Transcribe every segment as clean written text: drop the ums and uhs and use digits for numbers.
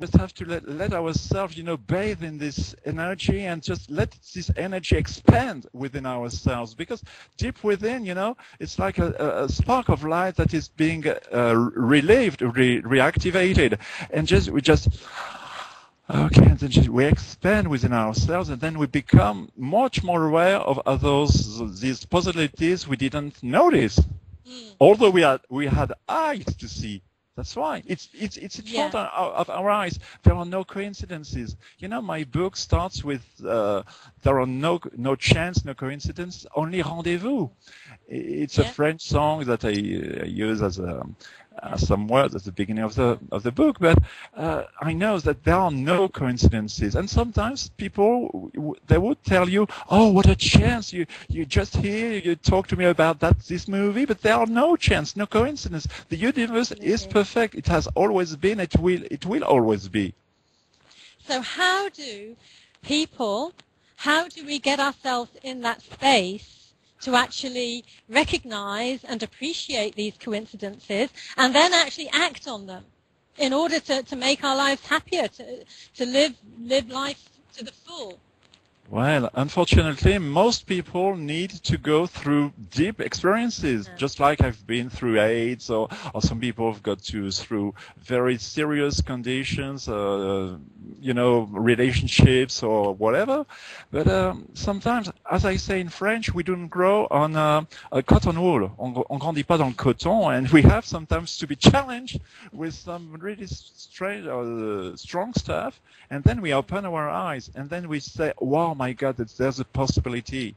just have to let ourselves, bathe in this energy and just let this energy expand within ourselves. Because deep within, it's like a spark of light that is being relived, reactivated, and okay, and then we expand within ourselves, and then we become much more aware of these possibilities we didn't notice, although we had eyes to see. That's why it's in front of our eyes. There are no coincidences. My book starts with there are no chance, no coincidence, only rendezvous. It's a French song that I use as some words at the beginning of the book, but I know that there are no coincidences, and sometimes people they would tell you, "Oh, what a chance! You just here, you talk to me about this movie," but there are no chance, no coincidence. The universe is perfect. It has always been. It will always be. So how do we get ourselves in that space to actually recognize and appreciate these coincidences and then actually act on them in order to make our lives happier, to live life to the full? Well, unfortunately, most people need to go through deep experiences, just like I've been through AIDS, or some people have got through very serious conditions, relationships or whatever. But sometimes, as I say in French, we don't grow on a cotton wool. On grandit pas dans le coton, and we have sometimes to be challenged with some really strange or strong stuff, and then we open our eyes, and then we say, wow, my God, there's a possibility.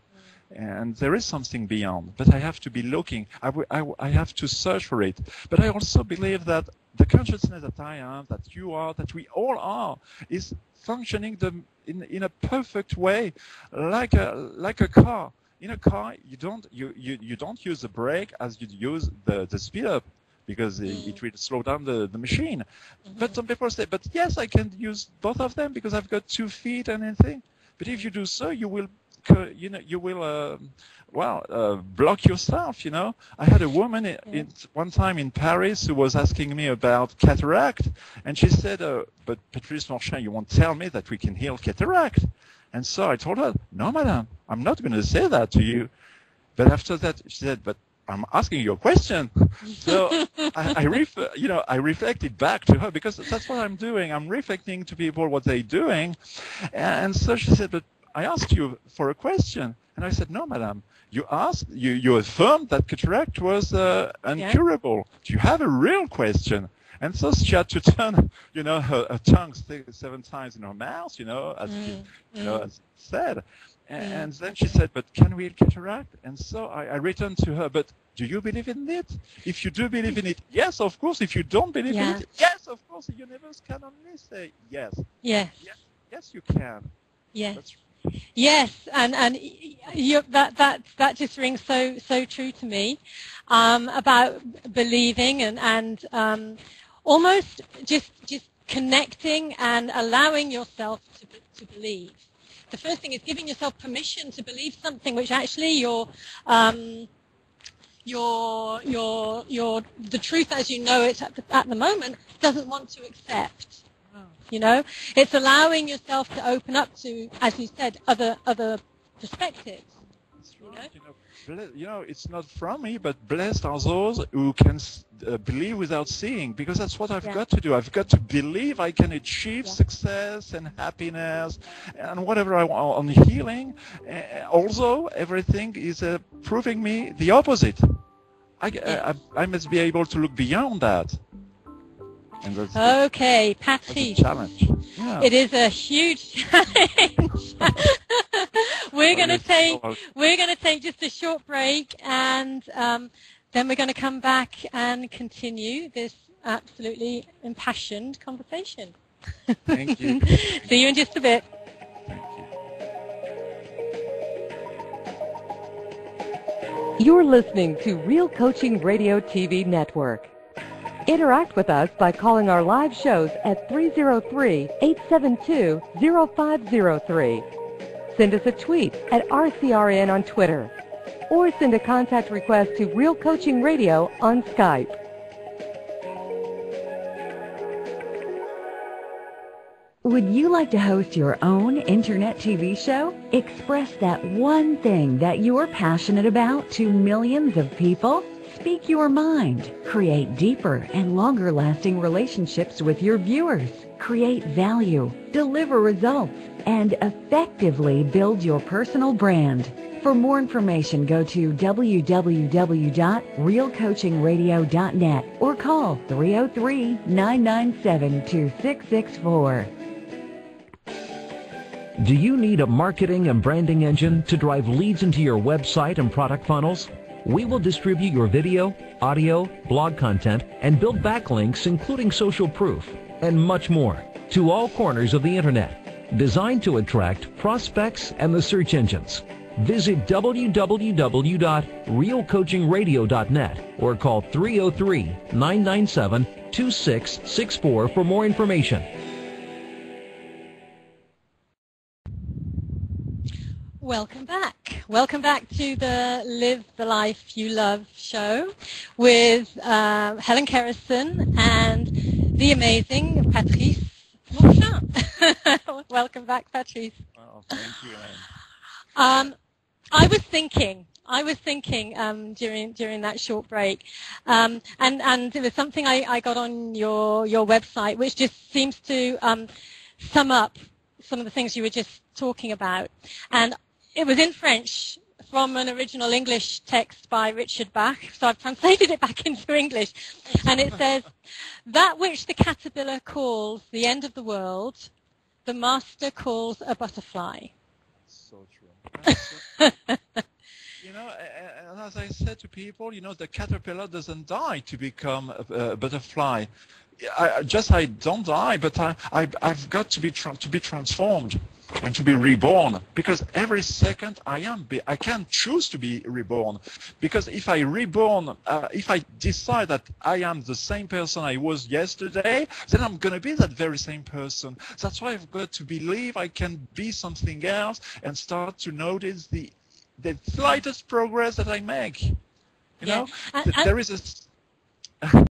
And there is something beyond, but I have to be looking. I have to search for it. But I also believe that the consciousness that I am, that you are, that we all are, is functioning in a perfect way, like a car. In a car, you don't use the brake as you use the speed up, because it will slow down the machine. But some people say, but yes, I can use both of them because I've got 2 feet and anything. But if you do so, you will block yourself. I had a woman one time in Paris who was asking me about cataract, and she said, "But Patrice Monchin, you won't tell me that we can heal cataract?" And so I told her, "No, madam, I'm not going to say that to you." But after that, she said, "But I'm asking you a question." So I reflected back to her, because that's what I'm doing. I'm reflecting to people what they're doing. And so she said, "But I asked you for a question." And I said, "No, madam, you affirmed that cataract was incurable. Do you have a real question?" And so she had to turn, her tongue 7 times in her mouth, as said. And then she said, "But can we heal cataract?" And so I returned to her, "But do you believe in it? If you do believe in it, yes, of course. If you don't believe in it, yes, of course. The universe can only say yes. Yes, you can." Yes. Yes, and that just rings so true to me, about believing and almost just connecting and allowing yourself to believe. The first thing is giving yourself permission to believe something which actually the truth as you know it at the moment doesn't want to accept. It's allowing yourself to open up to, as you said, other perspectives. That's right. It's not from me, but blessed are those who can believe without seeing, because that's what I've got to do. I've got to believe I can achieve success and happiness and whatever I want on healing. Also, everything is proving me the opposite. I must be able to look beyond that. Okay, Patrice. Challenge. Yeah. It is a huge challenge. We're going to take just a short break, and then we're going to come back and continue this absolutely impassioned conversation. Thank you. See you in just a bit. You're listening to Real Coaching Radio TV Network. Interact with us by calling our live shows at 303-872-0503. Send us a tweet at RCRN on Twitter, or send a contact request to Real Coaching Radio on Skype. Would you like to host your own internet TV show? Express that one thing that you're passionate about to millions of people? Speak your mind. Create deeper and longer-lasting relationships with your viewers. Create value. Deliver results. And effectively build your personal brand. For more information, go to www.realcoachingradio.net or call 303-997-2664. Do you need a marketing and branding engine to drive leads into your website and product funnels? We will distribute your video, audio, blog content, and build backlinks, including social proof, and much more, to all corners of the Internet, designed to attract prospects and the search engines. Visit www.realcoachingradio.net or call 303-997-2664 for more information. Welcome back. Welcome back to the Live the Life You Love show with Helen Kerrison and the amazing Patrice Monchin. Welcome back, Patrice. Oh, thank you, Ellen. I was thinking during that short break, and it was something I got on your website, which just seems to sum up some of the things you were just talking about, and it was in French from an original English text by Richard Bach, so I've translated it back into English, and it says, "That which the caterpillar calls the end of the world, the master calls a butterfly." So true. You know, and as I said to people, you know, the caterpillar doesn't die to become a butterfly. I don't die, but I've got to be transformed and to be reborn, because every second I can choose to be reborn, because if I decide that I am the same person I was yesterday, then I'm going to be that very same person. That's why I've got to believe I can be something else and start to notice the slightest progress that I make. You know, there is a